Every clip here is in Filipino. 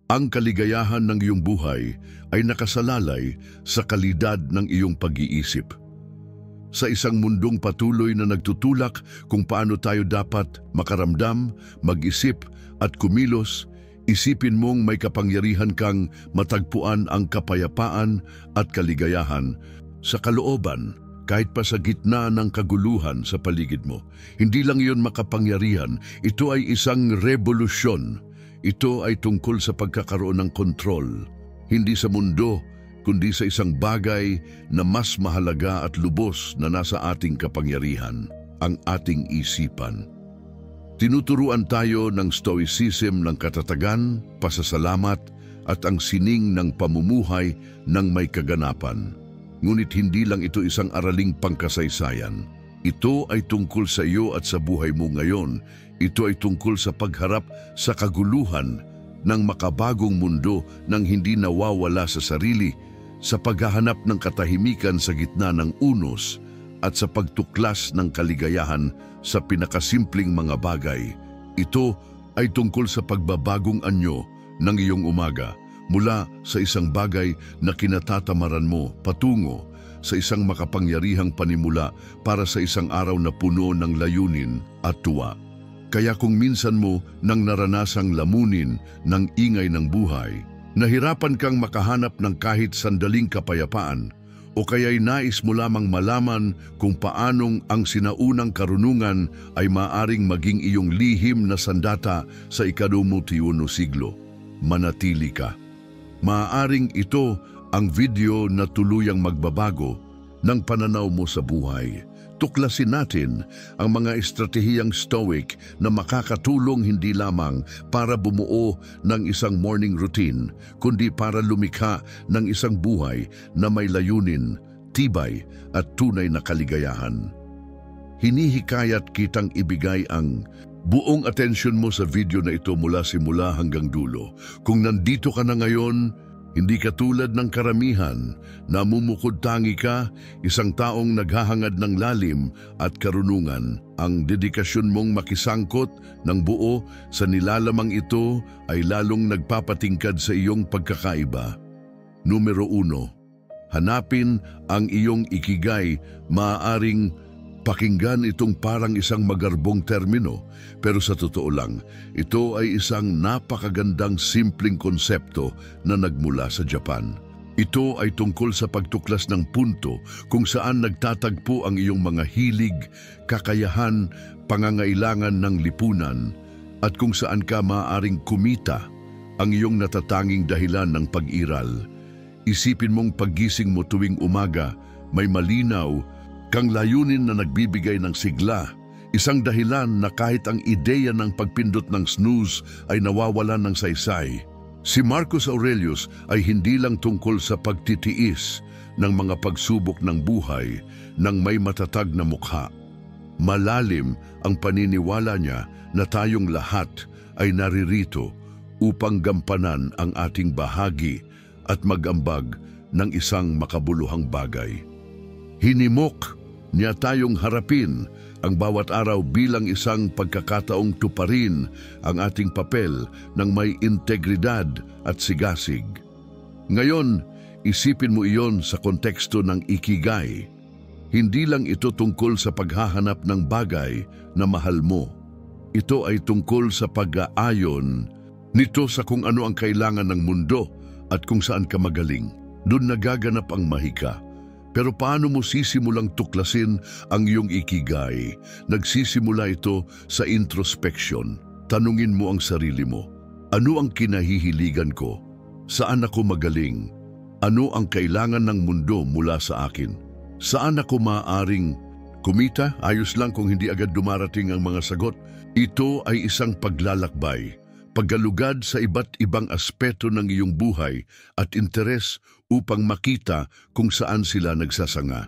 Ang kaligayahan ng iyong buhay ay nakasalalay sa kalidad ng iyong pag-iisip. Sa isang mundong patuloy na nagtutulak kung paano tayo dapat makaramdam, mag-isip at kumilos, isipin mong may kapangyarihan kang matagpuan ang kapayapaan at kaligayahan sa kalooban kahit pa sa gitna ng kaguluhan sa paligid mo. Hindi lang iyon makapangyarihan, ito ay isang revolusyon. Ito ay tungkol sa pagkakaroon ng kontrol, hindi sa mundo, kundi sa isang bagay na mas mahalaga at lubos na nasa ating kapangyarihan, ang ating isipan. Tinuturuan tayo ng stoicism ng katatagan, pasasalamat at ang sining ng pamumuhay ng may kaganapan. Ngunit hindi lang ito isang araling pangkasaysayan. Ito ay tungkol sa iyo at sa buhay mo ngayon. Ito ay tungkol sa pagharap sa kaguluhan ng makabagong mundo nang hindi nawawala sa sarili, sa paghahanap ng katahimikan sa gitna ng unos at sa pagtuklas ng kaligayahan sa pinakasimpleng mga bagay. Ito ay tungkol sa pagbabagong anyo ng iyong umaga mula sa isang bagay na kinatatamaran mo patungo sa isang makapangyarihang panimula para sa isang araw na puno ng layunin at tuwa. Kaya kung minsan mo nang naranasang lamunin ng ingay ng buhay, nahirapan kang makahanap ng kahit sandaling kapayapaan, o kaya'y nais mo lamang malaman kung paanong ang sinaunang karunungan ay maaring maging iyong lihim na sandata sa ika-21 siglo, manatili ka. Maaaring ito ang video na tuluyang magbabago ng pananaw mo sa buhay. Tuklasin natin ang mga estratehiyang stoic na makakatulong hindi lamang para bumuo ng isang morning routine, kundi para lumikha ng isang buhay na may layunin, tibay at tunay na kaligayahan. Hinihikayat kitang ibigay ang buong atensyon mo sa video na ito mula simula hanggang dulo. Kung nandito ka na ngayon, hindi ka tulad ng karamihan, namumukod tangi ka, isang taong naghahangad ng lalim at karunungan. Ang dedikasyon mong makisangkot ng buo sa nilalamang ito ay lalong nagpapatingkad sa iyong pagkakaiba. Numero 1, hanapin ang iyong ikigay. Maaaring pakinggan itong parang isang magarbong termino, pero sa totoo lang, ito ay isang napakagandang simpleng konsepto na nagmula sa Japan. Ito ay tungkol sa pagtuklas ng punto kung saan nagtatagpo ang iyong mga hilig, kakayahan, pangangailangan ng lipunan, at kung saan ka maaaring kumita ang iyong natatanging dahilan ng pag-iral. Isipin mong paggising mo tuwing umaga, may malinaw kang layunin na nagbibigay ng sigla, isang dahilan na kahit ang ideya ng pagpindot ng snooze ay nawawalan ng saysay. Si Marcus Aurelius ay hindi lang tungkol sa pagtitiis ng mga pagsubok ng buhay ng may matatag na mukha. Malalim ang paniniwala niya na tayong lahat ay naririto upang gampanan ang ating bahagi at mag-ambag ng isang makabuluhang bagay. Hinimok niya tayong harapin ang bawat araw bilang isang pagkakataong tuparin ang ating papel ng may integridad at sigasig. Ngayon, isipin mo iyon sa konteksto ng ikigai. Hindi lang ito tungkol sa paghahanap ng bagay na mahal mo. Ito ay tungkol sa pag-aayon nito sa kung ano ang kailangan ng mundo at kung saan ka magaling. Doon nagaganap ang mahika. Pero paano mo sisimulang tuklasin ang iyong ikigai? Nagsisimula ito sa introspection. Tanungin mo ang sarili mo. Ano ang kinahihiligan ko? Saan ako magaling? Ano ang kailangan ng mundo mula sa akin? Saan ako maaaring kumita? Ayos lang kung hindi agad dumarating ang mga sagot. Ito ay isang paglalakbay, paggalugad sa iba't ibang aspeto ng iyong buhay at interes upang makita kung saan sila nagsasanga.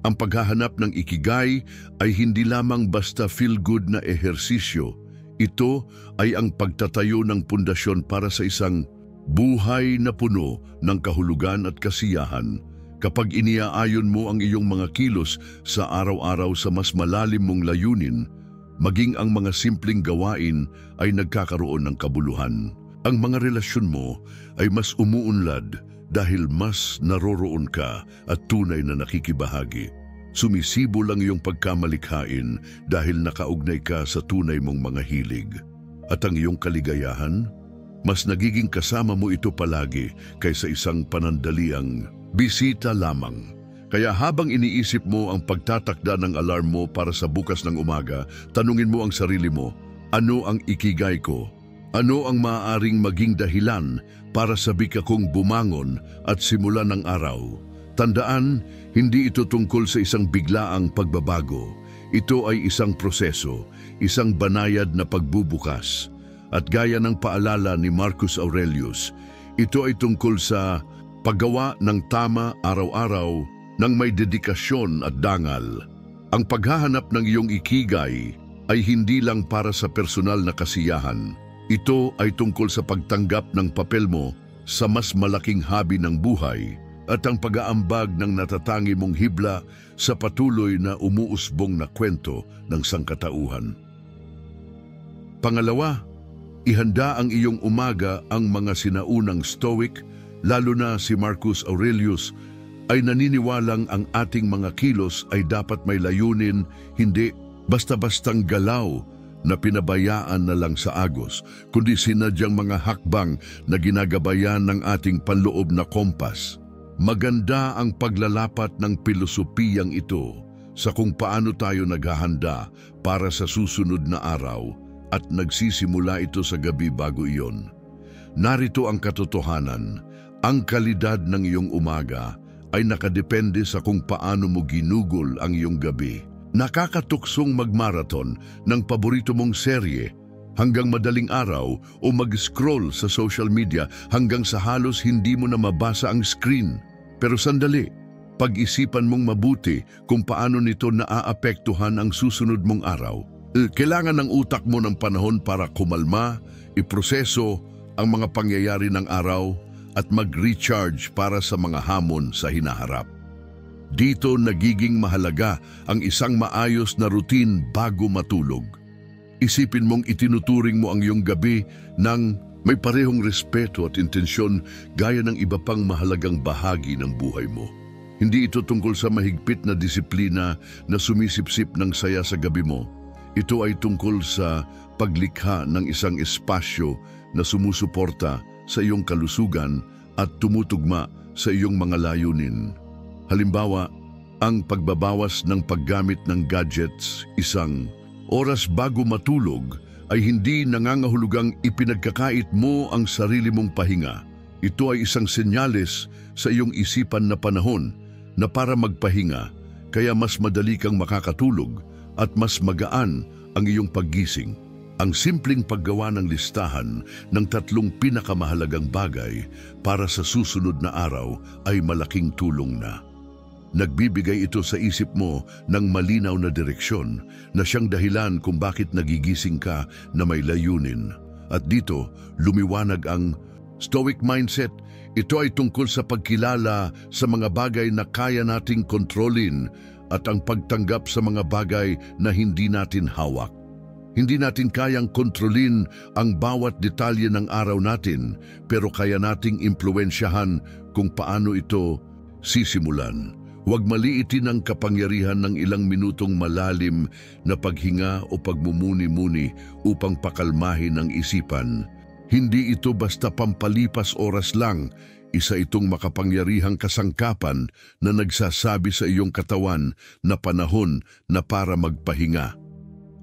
Ang paghahanap ng ikigai ay hindi lamang basta feel-good na ehersisyo. Ito ay ang pagtatayo ng pundasyon para sa isang buhay na puno ng kahulugan at kasiyahan. Kapag iniaayon mo ang iyong mga kilos sa araw-araw sa mas malalim mong layunin, maging ang mga simpleng gawain ay nagkakaroon ng kabuluhan. Ang mga relasyon mo ay mas umuunlad dahil mas naroroon ka at tunay na nakikibahagi. Sumisibo lang iyong pagkamalikhain dahil nakaugnay ka sa tunay mong mga hilig. At ang iyong kaligayahan, mas nagiging kasama mo ito palagi kaysa isang panandaliang bisita lamang. Kaya habang iniisip mo ang pagtatakda ng alarm mo para sa bukas ng umaga, tanungin mo ang sarili mo, ano ang ikigay ko? Ano ang maaaring maging dahilan para sabik akong bumangon at simulan ng araw? Tandaan, hindi ito tungkol sa isang biglaang pagbabago. Ito ay isang proseso, isang banayad na pagbubukas. At gaya ng paalala ni Marcus Aurelius, ito ay tungkol sa paggawa ng tama araw-araw ng may dedikasyon at dangal. Ang paghahanap ng iyong ikigay ay hindi lang para sa personal na kasiyahan. Ito ay tungkol sa pagtanggap ng papel mo sa mas malaking habi ng buhay at ang pag-aambag ng natatangi mong hibla sa patuloy na umuusbong na kwento ng sangkatauhan. Pangalawa, ihanda ang iyong umaga. Ang mga sinaunang Stoic, lalo na si Marcus Aurelius, ay naniniwalang ang ating mga kilos ay dapat may layunin, hindi basta-bastang galaw na pinabayaan na lang sa agos, kundi sinadyang mga hakbang na ginagabayan ng ating panloob na kompas. Maganda ang paglalapat ng pilosopiyang ito sa kung paano tayo naghahanda para sa susunod na araw at nagsisimula ito sa gabi bago iyon. Narito ang katotohanan, ang kalidad ng iyong umaga ay nakadepende sa kung paano mo ginugol ang iyong gabi. Nakakatuksong magmarathon ng paborito mong serye hanggang madaling araw o mag-scroll sa social media hanggang sa halos hindi mo na mabasa ang screen. Pero sandali, pag-isipan mong mabuti kung paano nito naaapektuhan ang susunod mong araw. Kailangan ng utak mo ng panahon para kumalma, iproseso ang mga pangyayari ng araw at mag-recharge para sa mga hamon sa hinaharap. Dito nagiging mahalaga ang isang maayos na routine bago matulog. Isipin mong itinuturing mo ang iyong gabi ng may parehong respeto at intensyon gaya ng iba pang mahalagang bahagi ng buhay mo. Hindi ito tungkol sa mahigpit na disiplina na sumisipsip ng saya sa gabi mo. Ito ay tungkol sa paglikha ng isang espasyo na sumusuporta sa iyong kalusugan at tumutugma sa iyong mga layunin. Halimbawa, ang pagbabawas ng paggamit ng gadgets, isang oras bago matulog, ay hindi nangangahulugang ipinagkakait mo ang sarili mong pahinga. Ito ay isang senyales sa iyong isipan na panahon na para magpahinga, kaya mas madali kang makakatulog at mas magaan ang iyong paggising. Ang simpleng paggawa ng listahan ng 3 pinakamahalagang bagay para sa susunod na araw ay malaking tulong na. Nagbibigay ito sa isip mo ng malinaw na direksyon na siyang dahilan kung bakit nagigising ka na may layunin. At dito, lumiwanag ang Stoic mindset. Ito ay tungkol sa pagkilala sa mga bagay na kaya nating kontrolin at ang pagtanggap sa mga bagay na hindi natin hawak. Hindi natin kayang kontrolin ang bawat detalye ng araw natin, pero kaya nating impluwensyahan kung paano ito sisimulan. Huwag maliitin ang kapangyarihan ng ilang minutong malalim na paghinga o pagmumuni-muni upang pakalmahin ang isipan. Hindi ito basta pampalipas oras lang, isa itong makapangyarihang kasangkapan na nagsasabi sa iyong katawan na panahon na para magpahinga.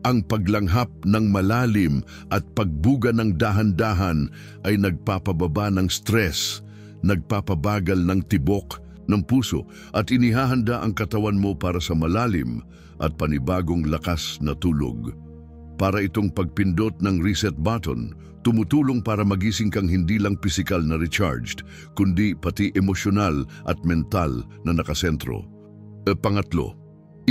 Ang paglanghap ng malalim at pagbuga ng dahan-dahan ay nagpapababa ng stress, nagpapabagal ng tibok ng puso at inihahanda ang katawan mo para sa malalim at panibagong lakas na tulog. Para itong pagpindot ng reset button, tumutulong para magising kang hindi lang pisikal na recharged, kundi pati emosyonal at mental na nakasentro. Pangatlo,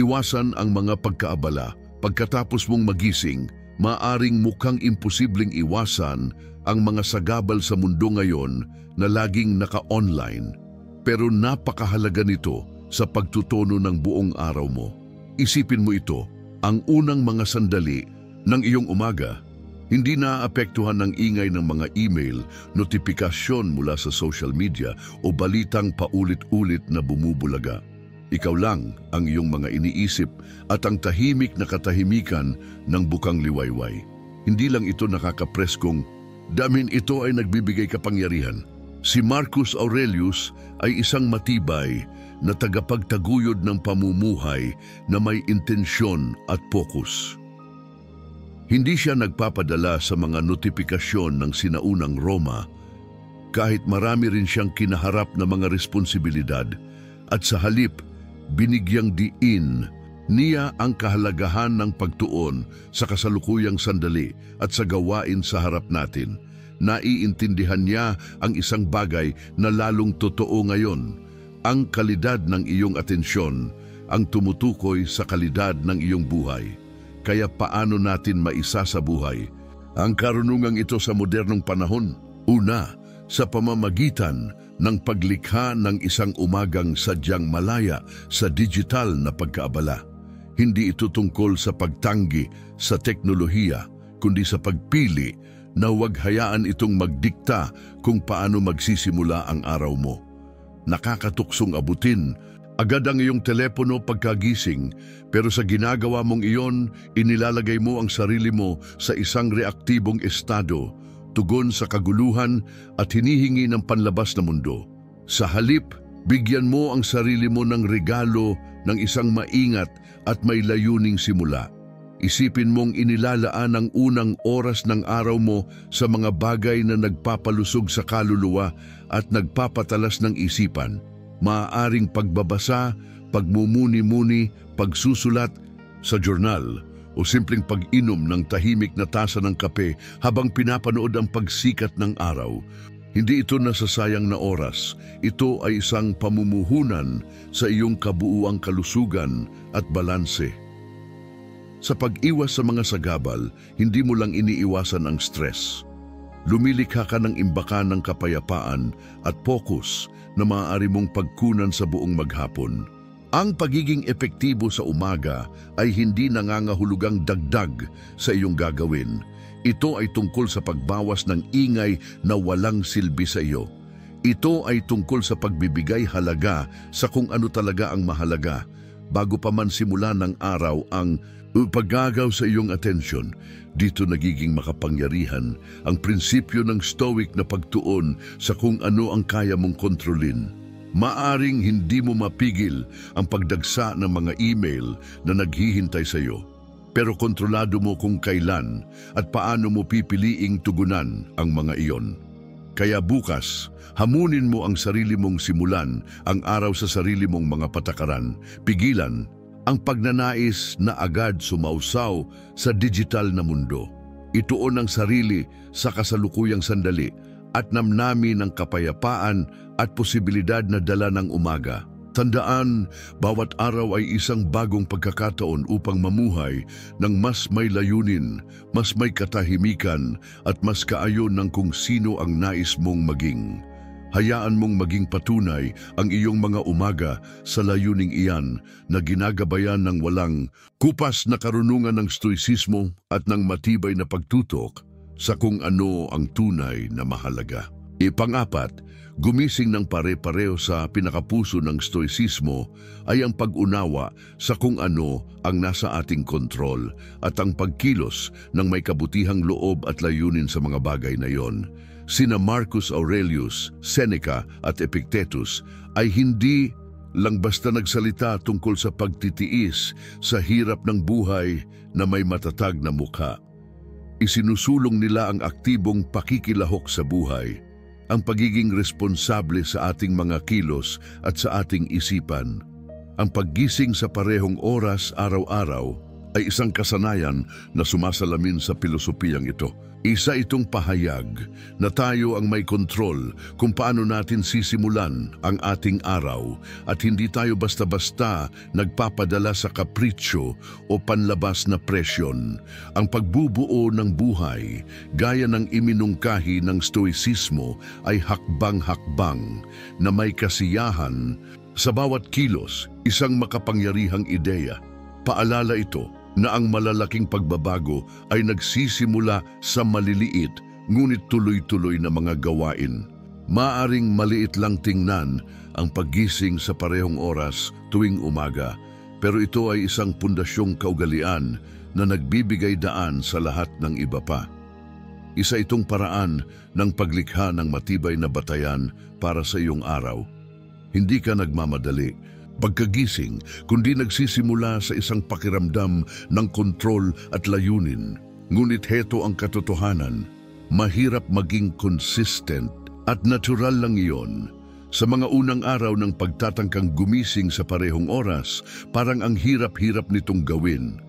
iwasan ang mga pagkaabala. Pagkatapos mong magising, maaring mukhang imposibleng iwasan ang mga sagabal sa mundo ngayon na laging naka-online. Pero napakahalaga nito sa pagtutono ng buong araw mo. Isipin mo ito, ang unang mga sandali ng iyong umaga Hindi naapektuhan ng ingay ng mga email, notifikasyon mula sa social media o balitang paulit-ulit na bumubulaga. Ikaw lang ang iyong mga iniisip at ang tahimik na katahimikan ng bukang liwayway. Hindi lang ito nakakapreskong, damin ito ay nagbibigay kapangyarihan. Si Marcus Aurelius ay isang matibay na tagapagtaguyod ng pamumuhay na may intensyon at fokus. Hindi siya nagpapadala sa mga notifikasyon ng sinaunang Roma, kahit marami rin siyang kinaharap na mga responsibilidad, at sa halip, binigyang diin niya ang kahalagahan ng pagtuon sa kasalukuyang sandali at sa gawain sa harap natin. Naiintindihan niya ang isang bagay na lalong totoo ngayon, ang kalidad ng iyong atensyon, ang tumutukoy sa kalidad ng iyong buhay. Kaya paano natin maisasabuhay ang karunungang ito sa modernong panahon? Una, sa pamamagitan ng paglikha ng isang umagang sadyang malaya sa digital na pagkaabala. Hindi ito tungkol sa pagtanggi sa teknolohiya, kundi sa pagpili na huwag hayaan itong magdikta kung paano magsisimula ang araw mo. Nakakatuksong abutin agad ang iyong telepono pagkagising, pero sa ginagawa mong iyon, inilalagay mo ang sarili mo sa isang reaktibong estado, tugon sa kaguluhan at hinihingi ng panlabas na mundo. Sa halip, bigyan mo ang sarili mo ng regalo ng isang maingat at may layuning simula. Isipin mong inilalaan ang unang oras ng araw mo sa mga bagay na nagpapalusog sa kaluluwa at nagpapatalas ng isipan. Maaaring pagbabasa, pagmumuni-muni, pagsusulat sa journal o simpleng pag-inom ng tahimik na tasa ng kape habang pinapanood ang pagsikat ng araw. Hindi ito nasasayang na oras. Ito ay isang pamumuhunan sa iyong kabuuang kalusugan at balanse. Sa pag-iwas sa mga sagabal, hindi mo lang iniiwasan ang stress. Lumilikha ka ng imbakan ng kapayapaan at focus na maaari mong pagkunan sa buong maghapon. Ang pagiging epektibo sa umaga ay hindi nangangahulugang dagdag sa iyong gagawin. Ito ay tungkol sa pagbawas ng ingay na walang silbi sa iyo. Ito ay tungkol sa pagbibigay halaga sa kung ano talaga ang mahalaga. Bago pa man simula ng araw ang paggagaw sa iyong atensyon, dito nagiging makapangyarihan ang prinsipyo ng Stoic na pagtuon sa kung ano ang kaya mong kontrolin. Maaring hindi mo mapigil ang pagdagsa ng mga email na naghihintay sa iyo, pero kontrolado mo kung kailan at paano mo pipiliing tugunan ang mga iyon. Kaya bukas, hamunin mo ang sarili mong simulan ang araw sa sarili mong mga patakaran. Pigilan ang pagnanais na agad sumausaw sa digital na mundo. Ituon ang sarili sa kasalukuyang sandali at namnamin ang kapayapaan at posibilidad na dala ng umaga. Tandaan, bawat araw ay isang bagong pagkakataon upang mamuhay ng mas may layunin, mas may katahimikan at mas kaayon ng kung sino ang nais mong maging. Hayaan mong maging patunay ang iyong mga umaga sa layuning iyan na ginagabayan ng walang kupas na karunungan ng stoicismo at ng matibay na pagtutok sa kung ano ang tunay na mahalaga. Ipang-apat, gumising ng pare-pareho sa pinakapuso ng stoicismo ay ang pag-unawa sa kung ano ang nasa ating kontrol at ang pagkilos ng may kabutihang loob at layunin sa mga bagay na iyon. Sina Marcus Aurelius, Seneca at Epictetus ay hindi lang basta nagsalita tungkol sa pagtitiis sa hirap ng buhay na may matatag na mukha. Isinusulong nila ang aktibong pakikilahok sa buhay, ang pagiging responsable sa ating mga kilos at sa ating isipan. Ang paggising sa parehong oras araw-araw ay isang kasanayan na sumasalamin sa pilosopiyang ito. Isa itong pahayag na tayo ang may kontrol kung paano natin sisimulan ang ating araw at hindi tayo basta-basta nagpapadala sa kapritsyo o panlabas na presyon. Ang pagbubuo ng buhay, gaya ng iminungkahi ng stoicismo, ay hakbang-hakbang na may kasiyahan sa bawat kilos, isang makapangyarihang ideya. Paalala ito, na ang malalaking pagbabago ay nagsisimula sa maliliit ngunit tuloy-tuloy na mga gawain. Maaring maliit lang tingnan ang paggising sa parehong oras tuwing umaga, pero ito ay isang pundasyong kaugalian na nagbibigay daan sa lahat ng iba pa. Isa itong paraan ng paglikha ng matibay na batayan para sa iyong araw. Hindi ka nagmamadali pagkagising, kundi nagsisimula sa isang pakiramdam ng kontrol at layunin. Ngunit heto ang katotohanan, mahirap maging consistent at natural lang iyon. Sa mga unang araw ng pagtatangkang gumising sa parehong oras, parang ang hirap-hirap nitong gawin.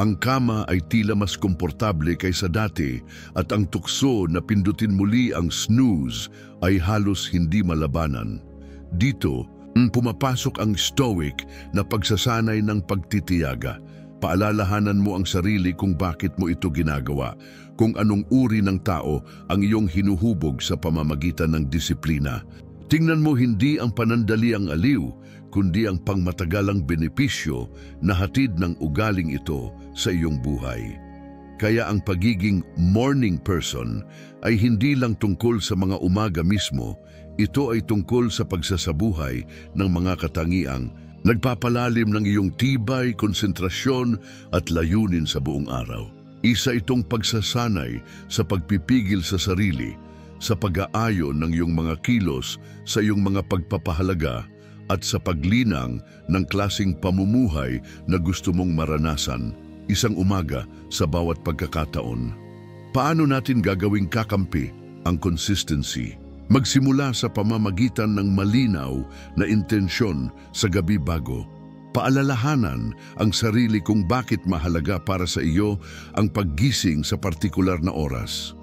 Ang kama ay tila mas komportable kaysa dati at ang tukso na pindutin muli ang snooze ay halos hindi malabanan. Dito, pumapasok ang stoic na pagsasanay ng pagtitiyaga. Paalalahanan mo ang sarili kung bakit mo ito ginagawa, kung anong uri ng tao ang iyong hinuhubog sa pamamagitan ng disiplina. Tingnan mo hindi ang panandali ang aliw, kundi ang pangmatagalang benepisyo na hatid ng ugaling ito sa iyong buhay. Kaya ang pagiging morning person ay hindi lang tungkol sa mga umaga mismo, ito ay tungkol sa pagsasabuhay ng mga katangiang nagpapalalim ng iyong tibay, konsentrasyon at layunin sa buong araw. Isa itong pagsasanay sa pagpipigil sa sarili, sa pag-aayon ng iyong mga kilos, sa iyong mga pagpapahalaga, at sa paglinang ng klaseng pamumuhay na gusto mong maranasan, isang umaga sa bawat pagkakataon. Paano natin gagawing kakampi ang consistency? Magsimula sa pamamagitan ng malinaw na intensyon sa gabi bago. Paalalahanan ang sarili kung bakit mahalaga para sa iyo ang paggising sa partikular na oras.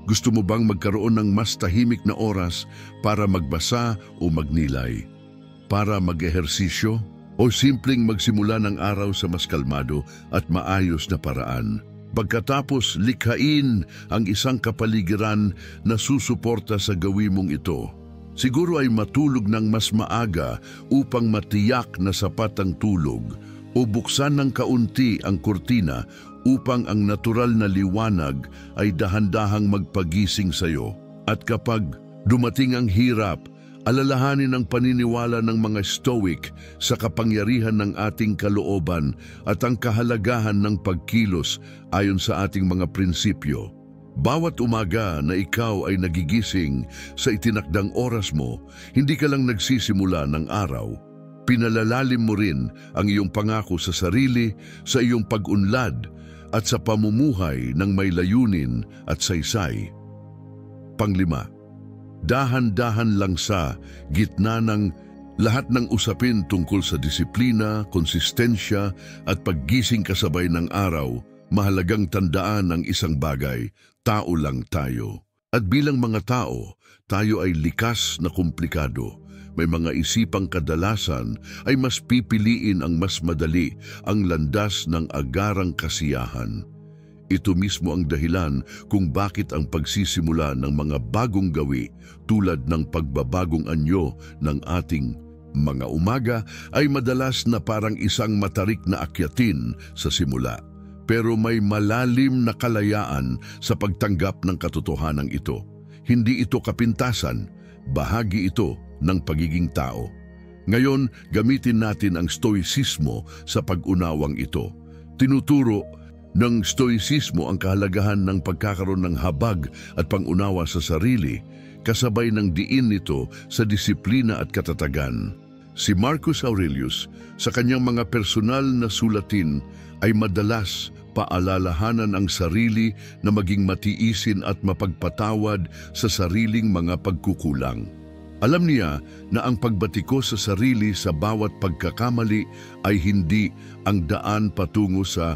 Gusto mo bang magkaroon ng mas tahimik na oras para magbasa o magnilay? Para mag-ehersisyo? O simpleng magsimula ng araw sa mas kalmado at maayos na paraan? Pagkatapos likhain ang isang kapaligiran na susuporta sa gawin mong ito. Siguro ay matulog ng mas maaga upang matiyak na sapat ang tulog o buksan ng kaunti ang kurtina upang ang natural na liwanag ay dahan-dahang magpagising sa iyo. At kapag dumating ang hirap, alalahanin ang paniniwala ng mga Stoic sa kapangyarihan ng ating kalooban at ang kahalagahan ng pagkilos ayon sa ating mga prinsipyo. Bawat umaga na ikaw ay nagigising sa itinakdang oras mo, hindi ka lang nagsisimula ng araw. Pinalalalim mo rin ang iyong pangako sa sarili, sa iyong pag-unlad at sa pamumuhay ng may layunin at saysay. Panglima, dahan-dahan lang sa gitna ng lahat ng usapin tungkol sa disiplina, konsistensya at paggising kasabay ng araw, mahalagang tandaan ang isang bagay, tao lang tayo. At bilang mga tao, tayo ay likas na komplikado. May mga isipang kadalasan ay mas pipiliin ang mas madali, ang landas ng agarang kasiyahan. Ito mismo ang dahilan kung bakit ang pagsisimula ng mga bagong gawi tulad ng pagbabagong anyo ng ating mga umaga ay madalas na parang isang matarik na akyatin sa simula. Pero may malalim na kalayaan sa pagtanggap ng katotohanan ito. Hindi ito kapintasan, bahagi ito ng pagiging tao. Ngayon, gamitin natin ang stoicismo sa pag-unawang ito. Tinuturo ng stoicismo ang kahalagahan ng pagkakaroon ng habag at pangunawa sa sarili, kasabay ng diin nito sa disiplina at katatagan. Si Marcus Aurelius, sa kanyang mga personal na sulatin, ay madalas paalalahanan ang sarili na maging matiisin at mapagpatawad sa sariling mga pagkukulang. Alam niya na ang pagbatiko sa sarili sa bawat pagkakamali ay hindi ang daan patungo sa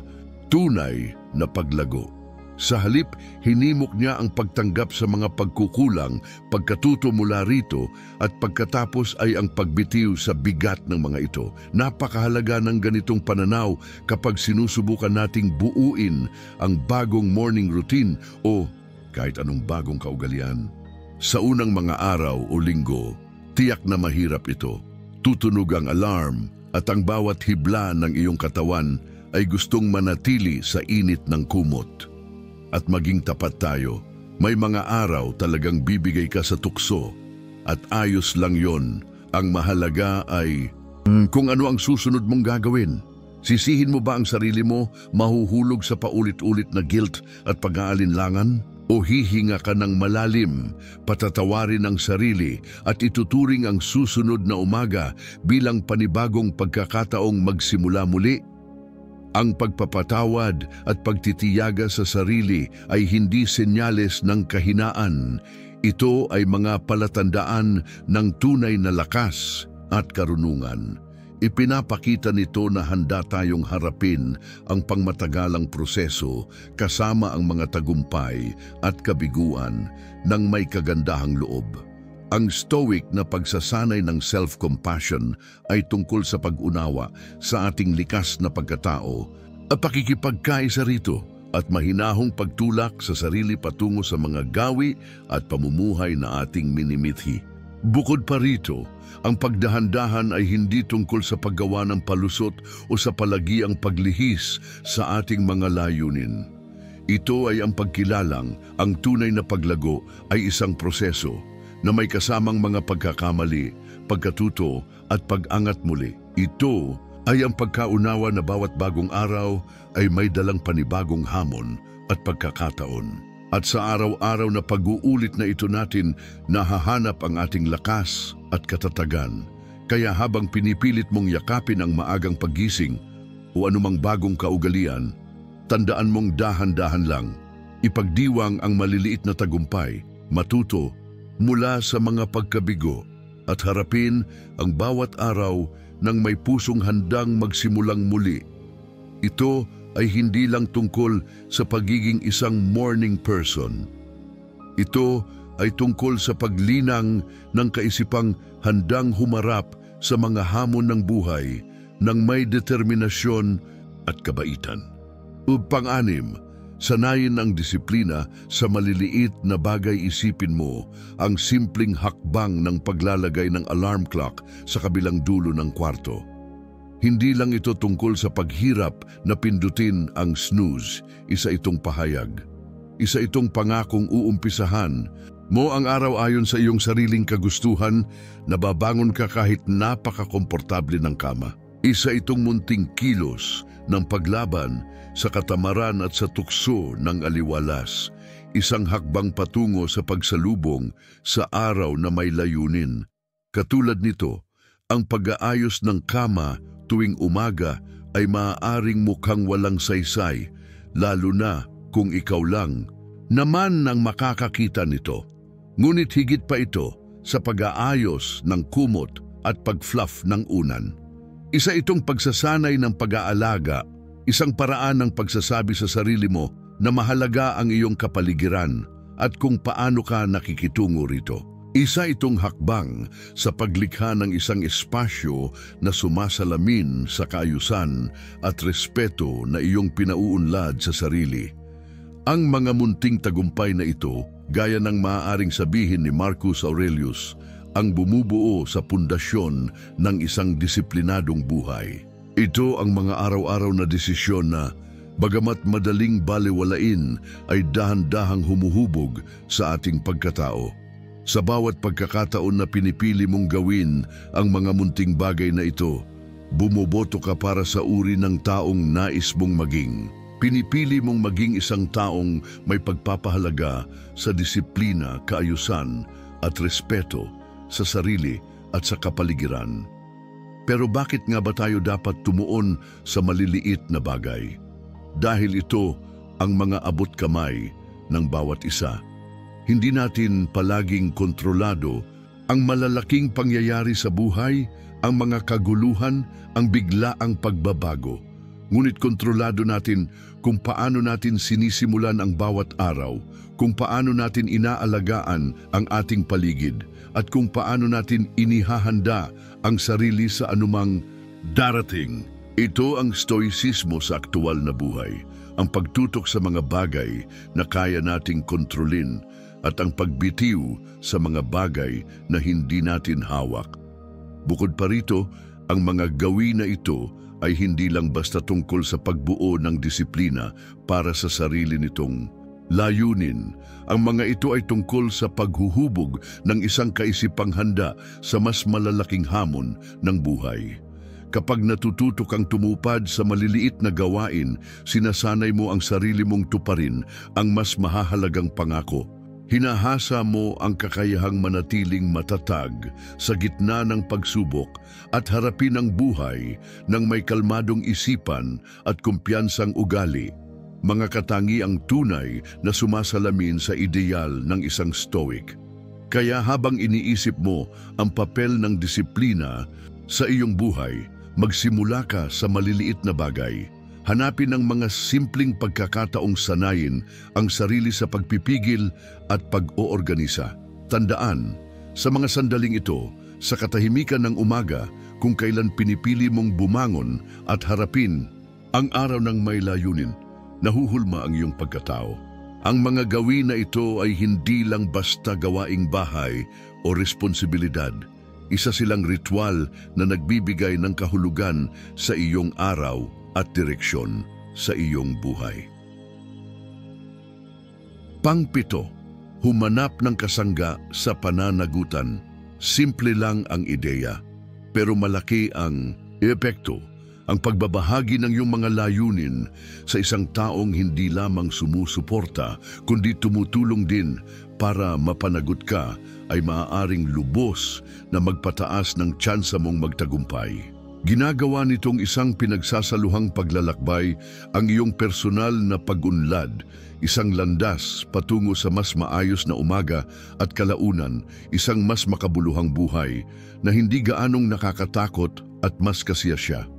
tunay na paglago. Sa halip, hinimok niya ang pagtanggap sa mga pagkukulang, pagkatuto mula rito, at pagkatapos ay ang pagbitiw sa bigat ng mga ito. Napakahalaga ng ganitong pananaw kapag sinusubukan nating buuin ang bagong morning routine o kahit anong bagong kaugalian. Sa unang mga araw o linggo, tiyak na mahirap ito. Tutunog ang alarm at ang bawat hibla ng iyong katawan ay gustong manatili sa init ng kumot. At maging tapat tayo, may mga araw talagang bibigay ka sa tukso at ayos lang yon. Ang mahalaga ay kung ano ang susunod mong gagawin. Sisihin mo ba ang sarili mo, mahuhulog sa paulit-ulit na guilt at pag-aalinlangan? O hihinga ka ng malalim, patatawarin ang sarili at ituturing ang susunod na umaga bilang panibagong pagkakataong magsimula muli? Ang pagpapatawad at pagtitiyaga sa sarili ay hindi senyales ng kahinaan. Ito ay mga palatandaan ng tunay na lakas at karunungan. Ipinapakita nito na handa tayong harapin ang pangmatagalang proseso kasama ang mga tagumpay at kabiguan ng may kagandahang loob. Ang stoic na pagsasanay ng self-compassion ay tungkol sa pag-unawa sa ating likas na pagkatao at pakikipagkaisa rito at mahinahong pagtulak sa sarili patungo sa mga gawi at pamumuhay na ating minimithi. Bukod pa rito, ang pagdahan-dahan ay hindi tungkol sa paggawa ng palusot o sa palagiang paglihis sa ating mga layunin. Ito ay ang pagkilalang ang tunay na paglago ay isang proseso na may kasamang mga pagkakamali, pagkatuto at pag-angat muli. Ito ay ang pagkaunawa na bawat bagong araw ay may dalang panibagong hamon at pagkakataon. At sa araw-araw na pag-uulit na ito natin, nahahanap ang ating lakas at katatagan. Kaya habang pinipilit mong yakapin ang maagang paggising o anumang bagong kaugalian, tandaan mong dahan-dahan lang, ipagdiwang ang maliliit na tagumpay, matuto mula sa mga pagkabigo at harapin ang bawat araw ng may pusong handang magsimulang muli. Ito ay hindi lang tungkol sa pagiging isang morning person. Ito ay tungkol sa paglinang ng kaisipang handang humarap sa mga hamon ng buhay ng may determinasyon at kabaitan. Pang-anim, sanayin ang disiplina sa maliliit na bagay. Isipin mo ang simpleng hakbang ng paglalagay ng alarm clock sa kabilang dulo ng kwarto. Hindi lang ito tungkol sa paghirap na pindutin ang snooze. Isa itong pahayag. Isa itong pangakong uumpisahan mo ang araw ayon sa iyong sariling kagustuhan, nababangon ka kahit napaka-komportable ng kama. Isa itong munting kilos ng paglaban sa katamaran at sa tukso ng aliwalas. Isang hakbang patungo sa pagsalubong sa araw na may layunin. Katulad nito, ang pag-aayos ng kama tuwing umaga ay maaaring mukhang walang saysay, lalo na kung ikaw lang naman nang makakakita nito. Ngunit higit pa ito sa pag-aayos ng kumot at pag-fluff ng unan. Isa itong pagsasanay ng pag-aalaga, isang paraan ng pagsasabi sa sarili mo na mahalaga ang iyong kapaligiran at kung paano ka nakikitungo rito. Isa itong hakbang sa paglikha ng isang espasyo na sumasalamin sa kaayusan at respeto na iyong pinauunlad sa sarili. Ang mga munting tagumpay na ito, gaya ng maaaring sabihin ni Marcus Aurelius, ang bumubuo sa pundasyon ng isang disiplinadong buhay. Ito ang mga araw-araw na desisyon na, bagamat madaling balewalain, ay dahan-dahang humuhubog sa ating pagkatao. Sa bawat pagkakataon na pinipili mong gawin ang mga munting bagay na ito, bumoboto ka para sa uri ng taong nais mong maging. Pinipili mong maging isang taong may pagpapahalaga sa disiplina, kaayusan at respeto sa sarili at sa kapaligiran. Pero bakit nga ba tayo dapat tumuon sa maliliit na bagay? Dahil ito ang mga abot kamay ng bawat isa. Hindi natin palaging kontrolado ang malalaking pangyayari sa buhay, ang mga kaguluhan, ang biglaang pagbabago. Ngunit kontrolado natin kung paano natin sinisimulan ang bawat araw, kung paano natin inaalagaan ang ating paligid, at kung paano natin inihahanda ang sarili sa anumang darating. Ito ang stoicismo sa aktual na buhay, ang pagtutok sa mga bagay na kaya nating kontrolin at ang pagbitiw sa mga bagay na hindi natin hawak. Bukod pa rito, ang mga gawin na ito ay hindi lang basta tungkol sa pagbuo ng disiplina para sa sarili nitong layunin. Ang mga ito ay tungkol sa paghuhubog ng isang kaisipang handa sa mas malalaking hamon ng buhay. Kapag natututo kang tumupad sa maliliit na gawain, sinasanay mo ang sarili mong tuparin ang mas mahahalagang pangako. Hinahasa mo ang kakayahang manatiling matatag sa gitna ng pagsubok at harapin ang buhay ng may kalmadong isipan at kumpiyansang ugali. Mga katangiang tunay na sumasalamin sa ideal ng isang stoic. Kaya habang iniisip mo ang papel ng disiplina sa iyong buhay, magsimula ka sa maliliit na bagay. Hanapin ang mga simpleng pagkakataong sanayin ang sarili sa pagpipigil at pag-oorganisa. Tandaan, sa mga sandaling ito, sa katahimikan ng umaga, kung kailan pinipili mong bumangon at harapin ang araw ng may layunin, nahuhulma ang iyong pagkatao. Ang mga gawin na ito ay hindi lang basta gawaing bahay o responsibilidad. Isa silang ritual na nagbibigay ng kahulugan sa iyong araw at direksyon sa iyong buhay. Pang-7, humanap ng kasangga sa pananagutan. Simple lang ang ideya, pero malaki ang epekto. Ang pagbabahagi ng iyong mga layunin sa isang taong hindi lamang sumusuporta, kundi tumutulong din para mapanagot ka ay maaaring lubos na magpataas ng tsansa mong magtagumpay. Ginagawa nitong isang pinagsasaluhang paglalakbay ang iyong personal na pag-unlad, isang landas patungo sa mas maayos na umaga at kalaunan, isang mas makabuluhang buhay na hindi gaanong nakakatakot at mas kasiyasya.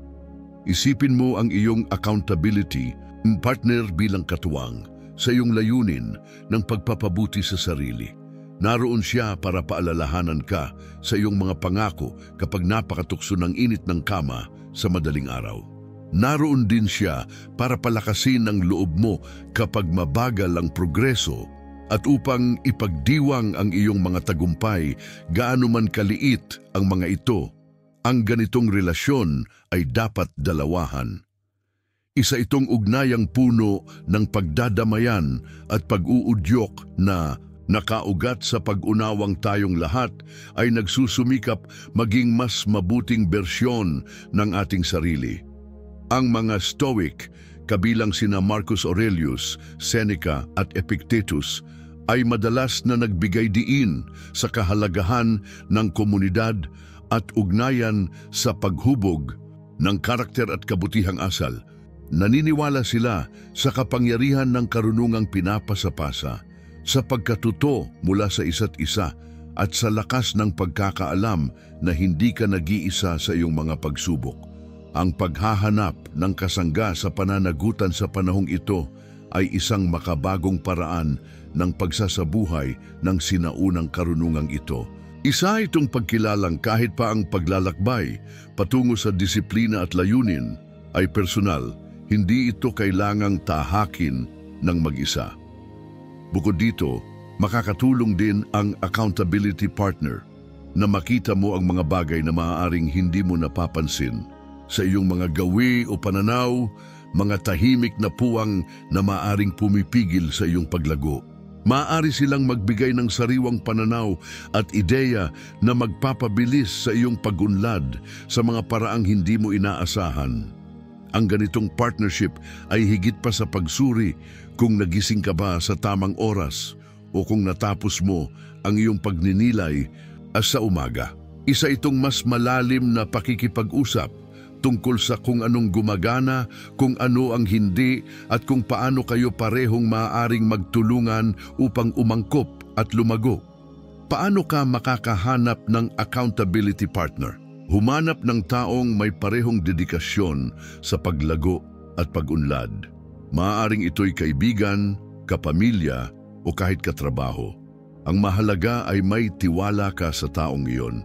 Isipin mo ang iyong accountability, partner bilang katuwang sa iyong layunin ng pagpapabuti sa sarili. Naroon siya para paalalahanan ka sa iyong mga pangako kapag napakatukso ng init ng kama sa madaling araw. Naroon din siya para palakasin ang loob mo kapag mabagal ang progreso at upang ipagdiwang ang iyong mga tagumpay gaano man kaliit ang mga ito. Ang ganitong relasyon ay dapat dalawahan. Isa itong ugnayang puno ng pagdadamayan at pag-uudyok na nakaugat sa pag-unawang tayong lahat ay nagsusumikap maging mas mabuting bersyon ng ating sarili. Ang mga Stoic, kabilang sina Marcus Aurelius, Seneca at Epictetus, ay madalas na nagbigay diin sa kahalagahan ng komunidad at ugnayan sa paghubog ng karakter at kabutihang asal. Naniniwala sila sa kapangyarihan ng karunungang pinapasapasa, sa pagkatuto mula sa isa't isa at sa lakas ng pagkakaalam na hindi ka nag-iisa sa iyong mga pagsubok. Ang paghahanap ng kasangga sa pananagutan sa panahong ito ay isang makabagong paraan ng pagsasabuhay ng sinaunang karunungang ito. Isa itong pagkilalang kahit pa ang paglalakbay patungo sa disiplina at layunin ay personal, hindi ito kailangang tahakin ng mag-isa. Bukod dito, makakatulong din ang accountability partner na makita mo ang mga bagay na maaaring hindi mo napapansin sa iyong mga gawi o pananaw, mga tahimik na puwang na maaaring pumipigil sa iyong paglago. Maaari silang magbigay ng sariwang pananaw at ideya na magpapabilis sa iyong pagunlad sa mga paraang hindi mo inaasahan. Ang ganitong partnership ay higit pa sa pagsuri kung nagising ka ba sa tamang oras o kung natapos mo ang iyong pagninilay sa umaga. Isa itong mas malalim na pakikipag-usap tungkol sa kung anong gumagana, kung ano ang hindi, at kung paano kayo parehong maaaring magtulungan upang umangkop at lumago. Paano ka makakahanap ng accountability partner? Humanap ng taong may parehong dedikasyon sa paglago at pag-unlad. Maaaring ito'y kaibigan, kapamilya, o kahit katrabaho. Ang mahalaga ay may tiwala ka sa taong iyon.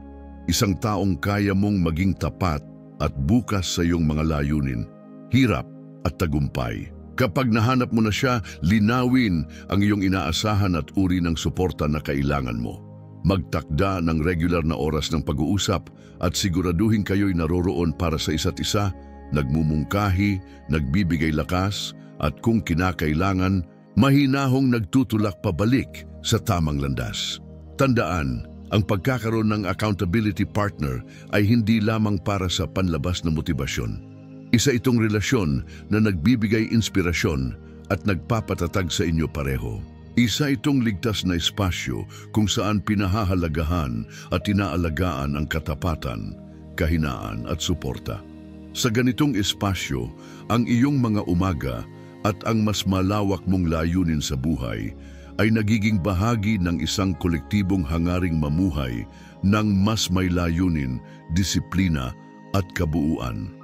Isang taong kaya mong maging tapat at bukas sa iyong mga layunin, hirap at tagumpay. Kapag nahanap mo na siya, linawin ang iyong inaasahan at uri ng suporta na kailangan mo. Magtakda ng regular na oras ng pag-uusap at siguraduhin kayo'y naroroon para sa isa't isa nagmumungkahi, nagbibigay lakas, at kung kinakailangan, mahinahong nagtutulak pabalik sa tamang landas. Tandaan, ang pagkakaroon ng accountability partner ay hindi lamang para sa panlabas na motibasyon. Isa itong relasyon na nagbibigay inspirasyon at nagpapatatag sa inyo pareho. Isa itong ligtas na espasyo kung saan pinahahalagahan at inaalagaan ang katapatan, kahinaan at suporta. Sa ganitong espasyo, ang iyong mga umaga at ang mas malawak mong layunin sa buhay ay nagiging bahagi ng isang kolektibong hangaring mamuhay ng mas may layunin, disiplina at kabuuan.